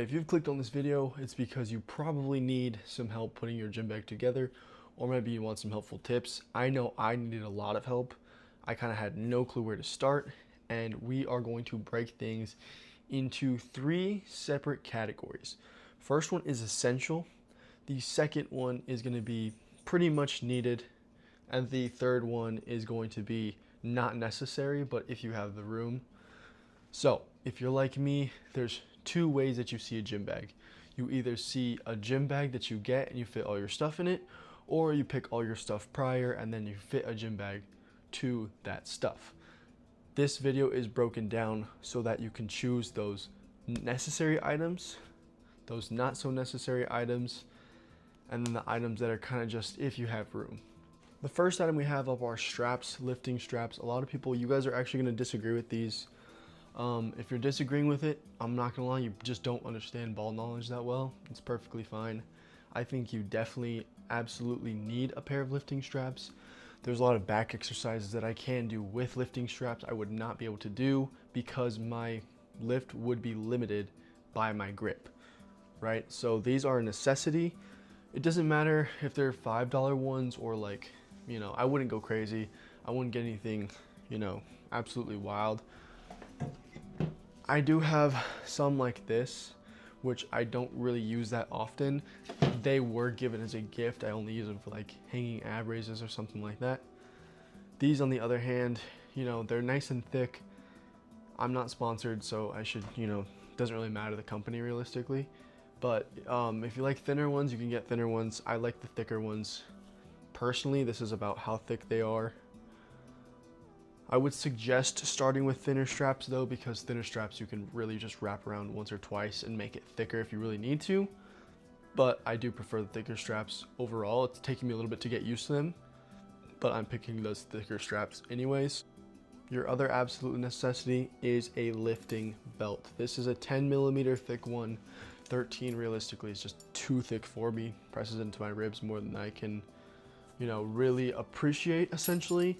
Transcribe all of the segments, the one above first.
Okay, if you've clicked on this video, it's because you probably need some help putting your gym bag together, or maybe you want some helpful tips. I know I needed a lot of help. I kind of had no clue where to start, and we are going to break things into three separate categories. First one is essential. The second one is going to be pretty much needed, and the third one is going to be not necessary, but if you have the room. So, if you're like me, there's two ways that you see a gym bag. You either see a gym bag that you get and you fit all your stuff in it, or you pick all your stuff prior and then you fit a gym bag to that stuff. This video is broken down so that you can choose those necessary items, those not so necessary items, and then the items that are kind of just if you have room. The first item we have up are straps, lifting straps. A lot of people, you guys are actually going to disagree with these. If you're disagreeing with it, I'm not gonna lie, you just don't understand ball knowledge that well. It's perfectly fine. I think you definitely absolutely need a pair of lifting straps. There's a lot of back exercises that I can do with lifting straps I would not be able to do because my lift would be limited by my grip, right? So these are a necessity. It doesn't matter if they're $5 ones or like, I wouldn't go crazy. I wouldn't get anything, absolutely wild. I do have some like this, which I don't really use that often. They were given as a gift. I only use them for like hanging ab raises or something like that. These on the other hand, they're nice and thick. I'm not sponsored, so I should, doesn't really matter the company realistically. But if you like thinner ones, you can get thinner ones. I like the thicker ones. Personally, this is about how thick they are. I would suggest starting with thinner straps though, because thinner straps you can really just wrap around once or twice and make it thicker if you really need to. But I do prefer the thicker straps overall. It's taking me a little bit to get used to them, but I'm picking those thicker straps anyways. Your other absolute necessity is a lifting belt. This is a 10mm thick one. 13 realistically is just too thick for me. Presses into my ribs more than I can, really appreciate essentially.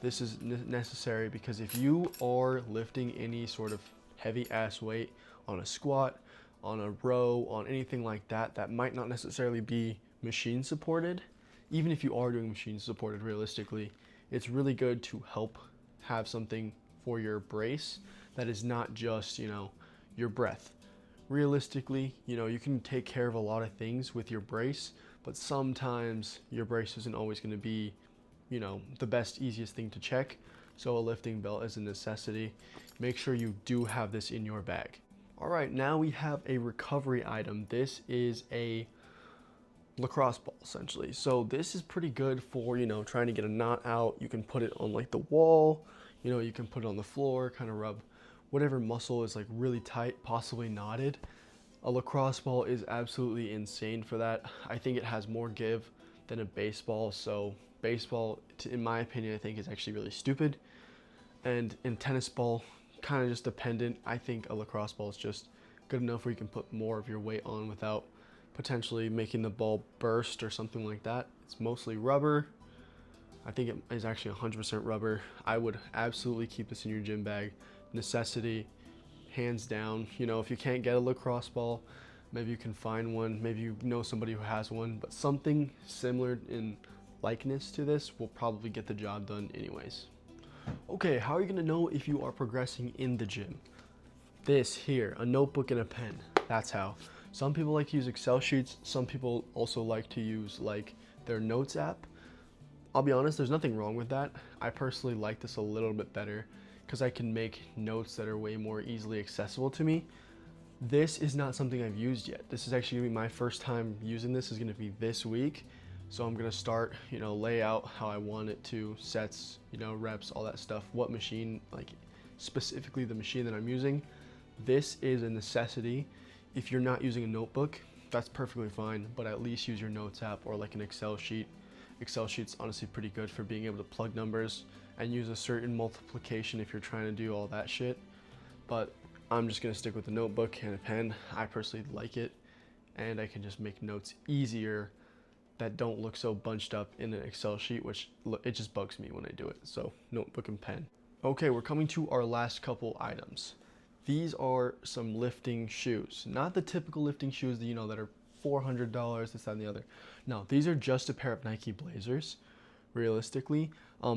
This is necessary because if you are lifting any sort of heavy ass weight on a squat, on a row, on anything like that, that might not necessarily be machine supported. Even if you are doing machine supported realistically, it's really good to help have something for your brace that is not just, your breath. Realistically, you can take care of a lot of things with your brace, but sometimes your brace isn't always going to be the best, easiest thing to check. So a lifting belt is a necessity. Make sure you do have this in your bag. All right, now we have a recovery item. This is a lacrosse ball essentially. So this is pretty good for, trying to get a knot out. You can put it on like the wall, you can put it on the floor, kind of rub whatever muscle is like really tight, possibly knotted. A lacrosse ball is absolutely insane for that. I think it has more give than a baseball. So baseball, in my opinion, I think is actually really stupid. And in tennis ball, kind of just dependent. I think a lacrosse ball is just good enough where you can put more of your weight on without potentially making the ball burst or something like that. It's mostly rubber. I think it is actually 100% rubber. I would absolutely keep this in your gym bag. Necessity, hands down. If you can't get a lacrosse ball, maybe you can find one. Maybe you know somebody who has one, but something similar in likeness to this will probably get the job done anyways. Okay, how are you gonna know if you are progressing in the gym? This here, a notebook and a pen. That's how. Some people like to use Excel sheets. Some people also like to use like their notes app. I'll be honest, there's nothing wrong with that. I personally like this a little bit better because I can make notes that are way more easily accessible to me. This is not something I've used yet. This is actually gonna be my first time using this. Is gonna be this week. So I'm gonna start, lay out how I want it to, sets, reps, all that stuff, what machine, like specifically the machine that I'm using. This is a necessity. If you're not using a notebook, that's perfectly fine, but at least use your notes app or like an Excel sheet. Excel sheet's honestly pretty good for being able to plug numbers and use a certain multiplication if you're trying to do all that shit. But I'm just gonna stick with the notebook and a pen. I personally like it, and I can just make notes easier that don't look so bunched up in an Excel sheet, which it just bugs me when I do it. So notebook and pen. Okay, we're coming to our last couple items. These are some lifting shoes, not the typical lifting shoes that that are $400, this, that, and the other. No, these are just a pair of Nike Blazers. Realistically,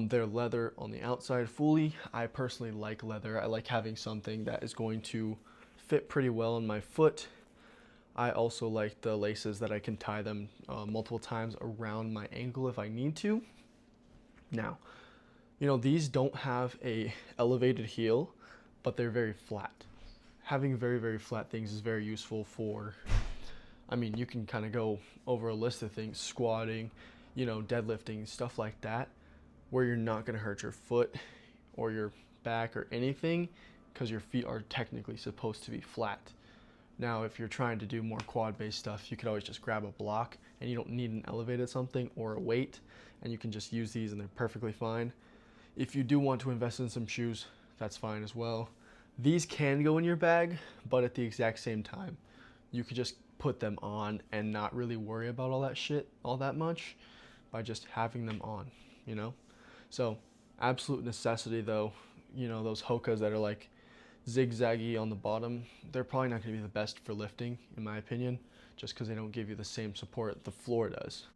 they're leather on the outside fully. I personally like leather. I like having something that is going to fit pretty well on my foot. I also like the laces that I can tie them multiple times around my ankle if I need to. Now, these don't have a elevated heel, but they're very flat. Having very, very flat things is very useful for, you can kind of go over a list of things, squatting, deadlifting, stuff like that, where you're not going to hurt your foot or your back or anything, because your feet are technically supposed to be flat. Now, if you're trying to do more quad-based stuff, you could always just grab a block, and you don't need an elevated something or a weight, and you can just use these and they're perfectly fine. If you do want to invest in some shoes, that's fine as well. These can go in your bag, but at the exact same time, you could just put them on and not really worry about all that shit all that much by just having them on, So, absolute necessity though, those Hokas that are like zigzaggy on the bottom, they're probably not going to be the best for lifting, in my opinion, just because they don't give you the same support the floor does.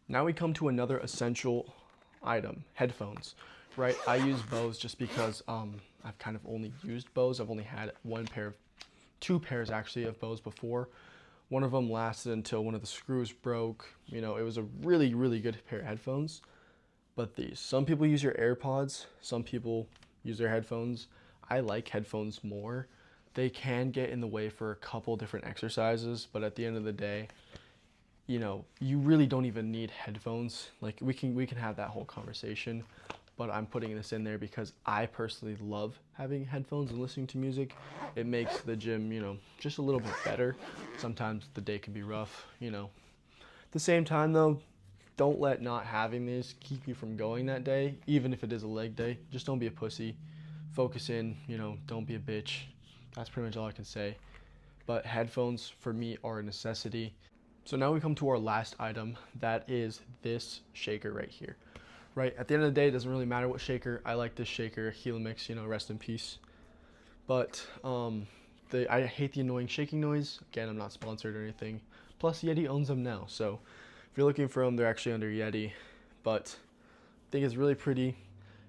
Now we come to another essential item, headphones, right? I use Bose just because I've kind of only used Bose. I've only had two pairs actually of Bose before. One of them lasted until one of the screws broke. It was a really, really good pair of headphones. But some people use your AirPods, some people use their headphones. I like headphones more. They can get in the way for a couple different exercises, but at the end of the day, you really don't even need headphones. Like we can have that whole conversation, but I'm putting this in there because I personally love having headphones and listening to music. It makes the gym, just a little bit better. Sometimes the day can be rough, At the same time though, don't let not having this keep you from going that day, even if it is a leg day. Just don't be a pussy. Focus in, don't be a bitch. That's pretty much all I can say. But headphones for me are a necessity. So now we come to our last item, that is this shaker right here. Right, at the end of the day, it doesn't really matter what shaker. I like this shaker, Helix, rest in peace. But I hate the annoying shaking noise. Again, I'm not sponsored or anything. Plus, Yeti owns them now, so if you're looking for them, they're actually under Yeti. But I think it's really pretty.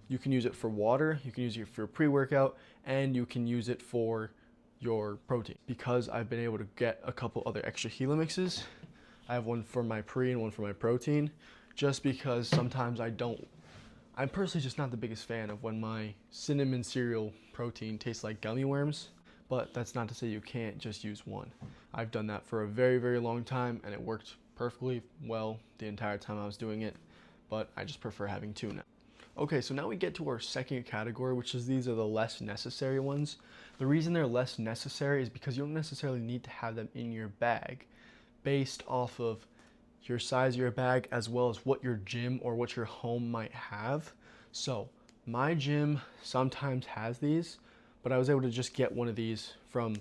You can use it for water, you can use it for pre-workout, and you can use it for your protein. Because I've been able to get a couple other extra Helixes, I have one for my pre and one for my protein, just because sometimes I'm personally just not the biggest fan of when my cinnamon cereal protein tastes like gummy worms, but that's not to say you can't just use one. I've done that for a very, very long time, and it worked perfectly well the entire time I was doing it, but I just prefer having two now. Okay, so now we get to our second category, which is these are the less necessary ones. The reason they're less necessary is because you don't necessarily need to have them in your bag based off of your size of your bag as well as what your gym or what your home might have. So my gym sometimes has these, but I was able to just get one of these from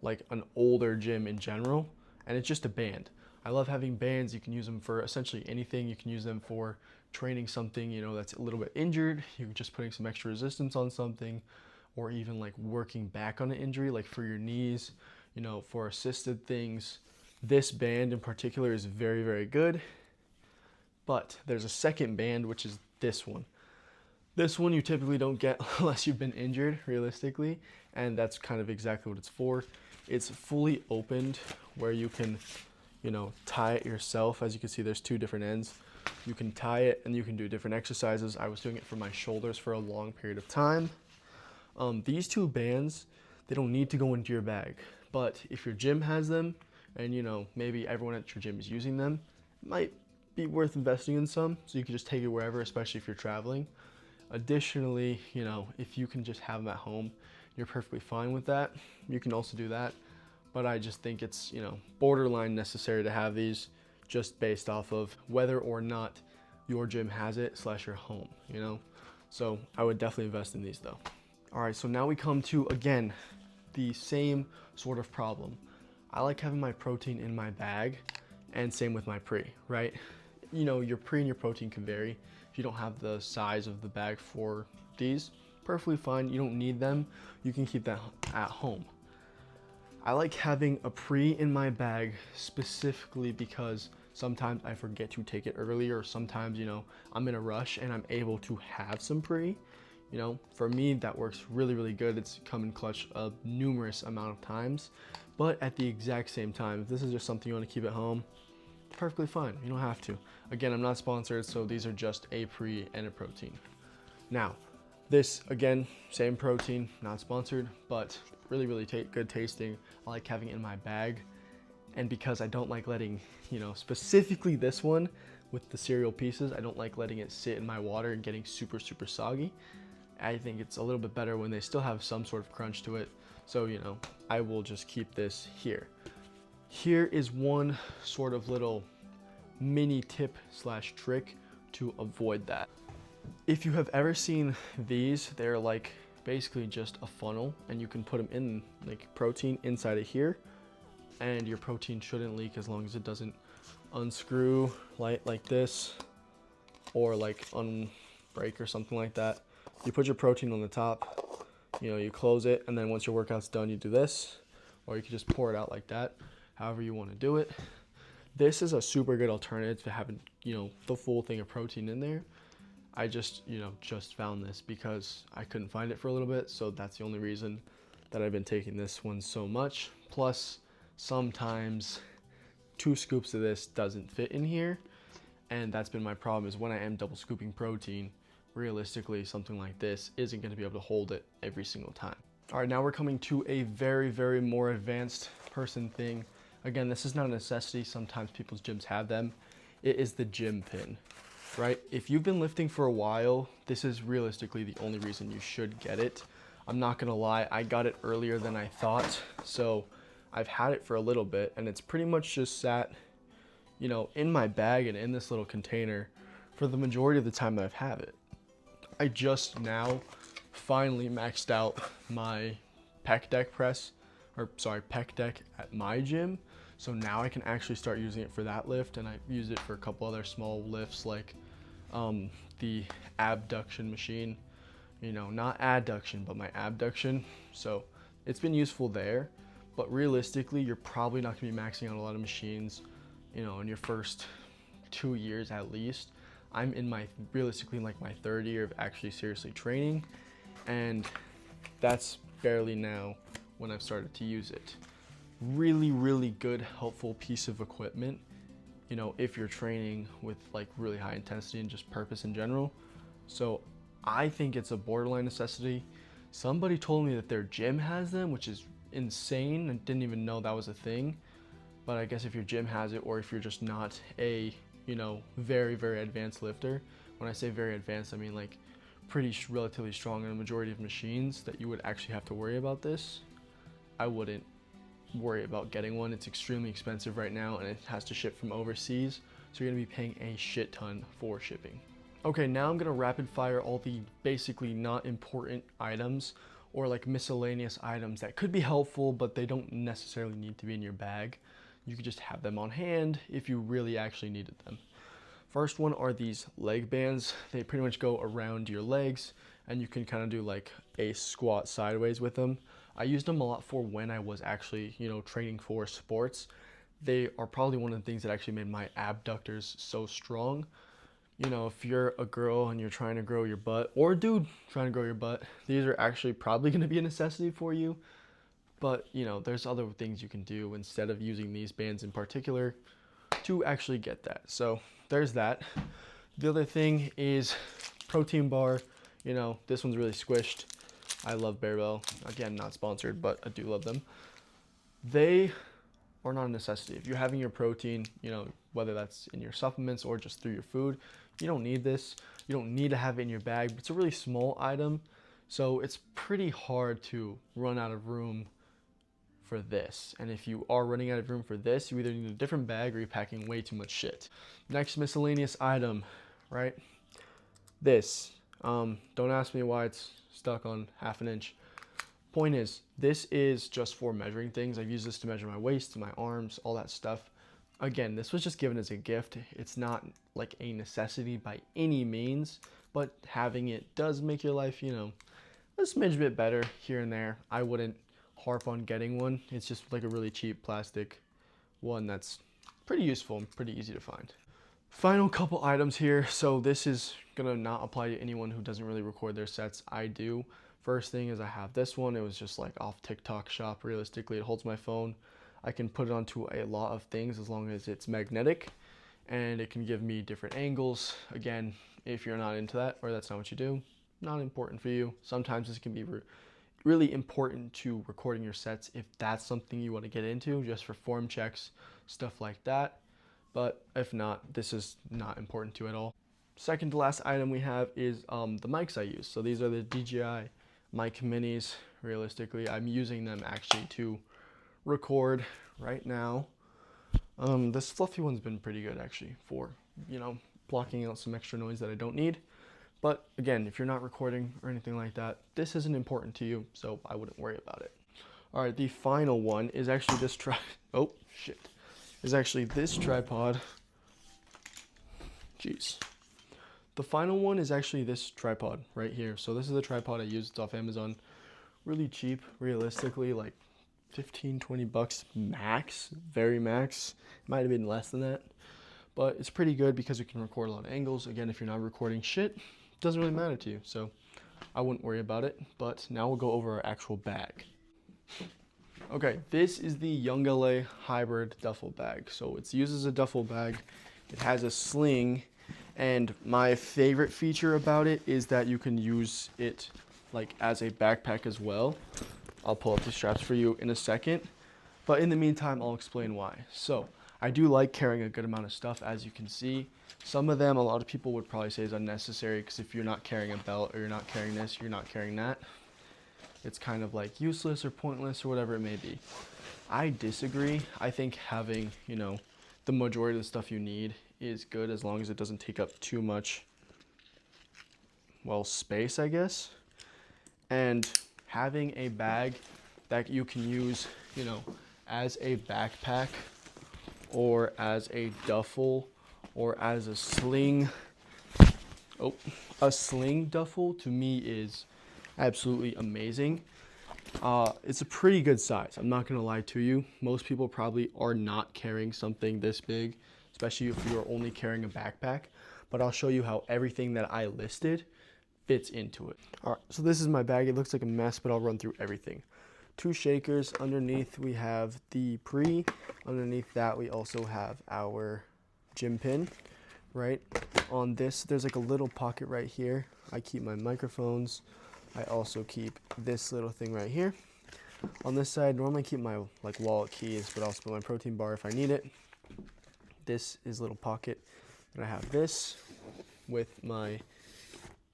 like an older gym in general, and it's just a band. I love having bands. You can use them for essentially anything. You can use them for training something, that's a little bit injured. You're just putting some extra resistance on something, or even like working back on an injury, like for your knees, for assisted things. This band in particular is very, very good. But there's a second band, which is this one. This one you typically don't get unless you've been injured, realistically, and that's kind of exactly what it's for. It's fully opened where you can, tie it yourself. As you can see, there's two different ends. You can tie it and you can do different exercises. I was doing it for my shoulders for a long period of time. These two bands, they don't need to go into your bag, but if your gym has them and maybe everyone at your gym is using them, it might be worth investing in some, so you can just take it wherever, especially if you're traveling. Additionally, if you can just have them at home, you're perfectly fine with that. You can also do that, but I just think it's borderline necessary to have these, just based off of whether or not your gym has it / your home, So I would definitely invest in these though. All right, so now we come to, again, the same sort of problem. I like having my protein in my bag, and same with my pre, right? Your pre and your protein can vary. If you don't have the size of the bag for these, perfectly fine. You don't need them. You can keep that at home. I like having a pre in my bag specifically because sometimes I forget to take it earlier, or sometimes, I'm in a rush and I'm able to have some pre. For me, that works really, really good. It's come in clutch a numerous amount of times, but at the exact same time, if this is just something you want to keep at home, perfectly fine. You don't have to. Again, I'm not sponsored, so these are just a pre and a protein. Now, this, again, same protein, not sponsored, but really, really good tasting. I like having it in my bag. And because I don't like letting, specifically this one with the cereal pieces, I don't like letting it sit in my water and getting super, super soggy. I think it's a little bit better when they still have some sort of crunch to it. So, I will just keep this here. Here is one sort of little mini tip / trick to avoid that. If you have ever seen these, they're like basically just a funnel, and you can put them in like protein inside of here, and your protein shouldn't leak as long as it doesn't unscrew like this, or like unbreak or something like that. You put your protein on the top, you close it, and then once your workout's done, you do this, or you can just pour it out like that, however you want to do it. This is a super good alternative to having, the full thing of protein in there. I just found this because I couldn't find it for a little bit, so that's the only reason that I've been taking this one so much. Plus, sometimes 2 scoops of this doesn't fit in here, and that's been my problem, is when I am double scooping protein, realistically something like this isn't going to be able to hold it every single time. All right, now we're coming to a very, very more advanced person thing. Again, this is not a necessity. Sometimes people's gyms have them. It is the gym pin, right? If you've been lifting for a while, this is realistically the only reason you should get it. I'm not gonna lie, I got it earlier than I thought, so I've had it for a little bit, and it's pretty much just sat, in my bag and in this little container for the majority of the time that I've had it. I just now finally maxed out my pec deck at my gym. So now I can actually start using it for that lift, and I use it for a couple other small lifts like the abduction machine, not adduction, but my abduction. So it's been useful there, but realistically, you're probably not gonna be maxing out a lot of machines, in your first 2 years at least. I'm realistically in like my 3rd year of actually seriously training, and that's barely now when I've started to use it. Really, really good, helpful piece of equipment, if you're training with like really high intensity and just purpose in general. So I think it's a borderline necessity. Somebody told me that their gym has them, which is insane. I didn't even know that was a thing. But I guess if your gym has it, or if you're just not a, very, very advanced lifter. When I say very advanced, I mean like relatively strong in a majority of machines that you would actually have to worry about this. I wouldn't worry about getting one. It's extremely expensive right now, and it has to ship from overseas, so you're gonna be paying a shit ton for shipping. Okay, now I'm gonna rapid fire all the basically not important items, or like miscellaneous items that could be helpful, but they don't necessarily need to be in your bag. You could just have them on hand if you really actually needed them. First one are these leg bands. They pretty much go around your legs, and you can kind of do like a squat sideways with them. I used them a lot for when I was actually, training for sports. They are probably one of the things that actually made my abductors so strong. If you're a girl and you're trying to grow your butt, or a dude trying to grow your butt, these are actually probably going to be a necessity for you. But, there's other things you can do instead of using these bands in particular to actually get that. So there's that. The other thing is protein bar. This one's really squished. I love Barbell. Again, not sponsored, but I do love them. They are not a necessity. If you're having your protein, whether that's in your supplements or just through your food, you don't need this. You don't need to have it in your bag, but it's a really small item. So it's pretty hard to run out of room for this. And if you are running out of room for this, you either need a different bag or you're packing way too much shit. Next miscellaneous item, right? This. Don't ask me why it's stuck on 1/2 inch. Point is, this is just for measuring things. I've used this to measure my waist, my arms, all that stuff. Again, this was just given as a gift. It's not like a necessity by any means, but having it does make your life, a smidge bit better here and there. I wouldn't harp on getting one. It's just like a really cheap plastic one that's pretty useful and pretty easy to find. Final couple items here. So this is gonna not apply to anyone who doesn't really record their sets. I do. First thing is I have this one. It was just like off TikTok shop. Realistically, it holds my phone. I can put it onto a lot of things as long as it's magnetic, and it can give me different angles. Again, if you're not into that or that's not what you do, not important for you. Sometimes this can be really important to recording your sets if that's something you want to get into, just for form checks, stuff like that. But if not, this is not important to you at all. Second to last item we have is the mics I use. So these are the DJI Mic Minis. Realistically, I'm using them actually to record right now. This fluffy one's been pretty good actually for, blocking out some extra noise that I don't need. But again, if you're not recording or anything like that, this isn't important to you, so I wouldn't worry about it. All right, the final one is actually this is actually this tripod. Jeez. The final one is actually this tripod right here. So this is the tripod I used. It's off Amazon. Really cheap, realistically, like 15, 20 bucks max, very max. It might have been less than that, but it's pretty good because it can record a lot of angles. Again, if you're not recording shit, it doesn't really matter to you, so I wouldn't worry about it. But now we'll go over our actual bag. Okay, this is the Young LA Hybrid duffel bag. So it's used as a duffel bag. It has a sling, and my favorite feature about it is that you can use it like as a backpack as well. I'll pull up the straps for you in a second, but in the meantime, I'll explain why. So I do like carrying a good amount of stuff, as you can see. Some of them, a lot of people would probably say is unnecessary, because if you're not carrying a belt or you're not carrying this, you're not carrying that, it's kind of like useless or pointless or whatever it may be. I disagree. I think having, the majority of the stuff you need is good, as long as it doesn't take up too much, space, I guess. And having a bag that you can use, as a backpack or as a duffel or as a sling. A sling duffel to me is absolutely amazing. It's a pretty good size. I'm not gonna lie to you. Most people probably are not carrying something this big, especially if you're only carrying a backpack. But I'll show you how everything that I listed fits into it. All right, so this is my bag. It looks like a mess, but I'll run through everything. 2 shakers. Underneath we have the pre. Underneath that we also have our gym pin, right? On this, there's like a little pocket right here. I keep my microphones. I also keep this little thing right here. On this side, normally I keep my wallet keys, but also put my protein bar if I need it. This is a little pocket. And I have this with my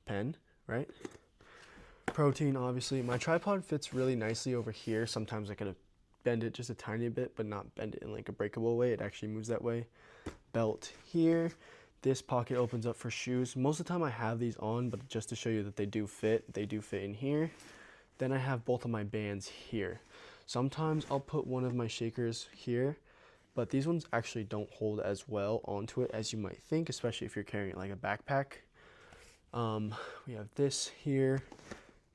pen, right? Protein, obviously. My tripod fits really nicely over here. Sometimes I could bend it just a tiny bit, but not bend it in like a breakable way. It actually moves that way. Belt here. This pocket opens up for shoes. Most of the time I have these on, but just to show you that they do fit in here. Then I have both of my bands here. Sometimes I'll put one of my shakers here, but these ones actually don't hold as well onto it as you might think, especially if you're carrying it like a backpack. We have this here.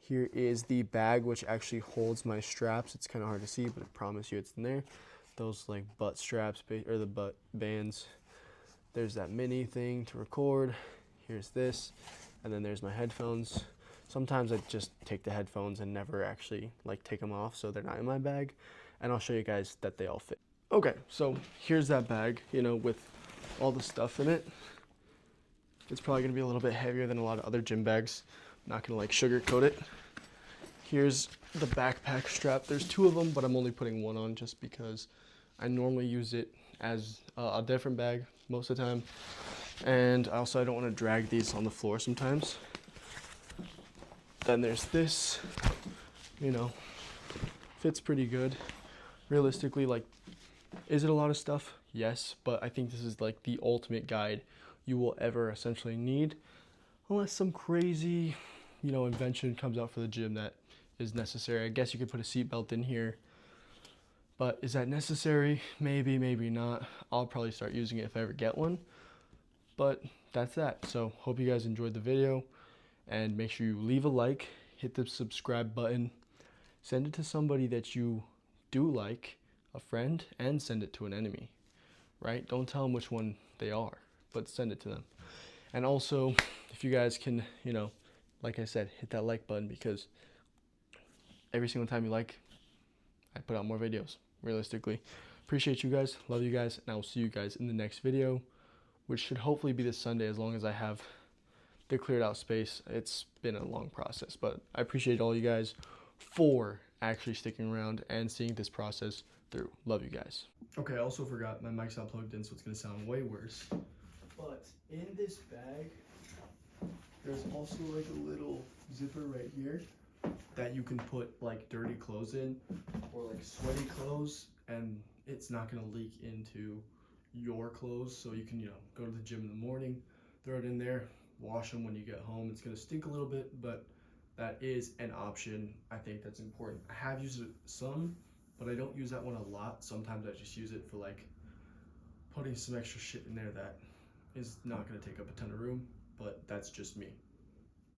Here is the bag, which actually holds my straps. It's kind of hard to see, but I promise you it's in there. Those like butt straps, or the butt bands. There's that mini thing to record. Here's this, and then there's my headphones. Sometimes I just take the headphones and never actually take them off, so they're not in my bag. And I'll show you guys that they all fit. Okay, so here's that bag, with all the stuff in it. It's probably gonna be a little bit heavier than a lot of other gym bags. I'm not gonna sugarcoat it. Here's the backpack strap. There's 2 of them, but I'm only putting 1 on just because I normally use it as a different bag most of the time. And also I don't want to drag these on the floor sometimes. Then there's this, fits pretty good. Realistically, is it a lot of stuff? Yes, but I think this is the ultimate guide you will ever essentially need, unless some crazy, invention comes out for the gym that is necessary. I guess you could put a seat belt in here, but is that necessary? Maybe, maybe not. I'll probably start using it if I ever get one, but that's that. So hope you guys enjoyed the video, and make sure you leave a like, hit the subscribe button, send it to somebody that you do like, a friend, and send it to an enemy, right? Don't tell them which one they are, but send it to them. And also, if you guys can, like I said, hit that like button, because every single time you like, I put out more videos, realistically. Appreciate you guys, love you guys, and I will see you guys in the next video, which should hopefully be this Sunday, as long as I have the cleared out space. It's been a long process, but I appreciate all you guys for actually sticking around and seeing this process through. Love you guys. Okay, I also forgot my mic's not plugged in, so it's gonna sound way worse. But in this bag, there's also like a little zipper right here that you can put like dirty clothes in, or like sweaty clothes, and it's not gonna leak into your clothes. So you can, go to the gym in the morning, throw it in there, wash them when you get home. It's gonna stink a little bit, but that is an option. I think that's important. I have used it some, but I don't use that one a lot. Sometimes I just use it for like putting some extra shit in there that is not gonna take up a ton of room, but that's just me.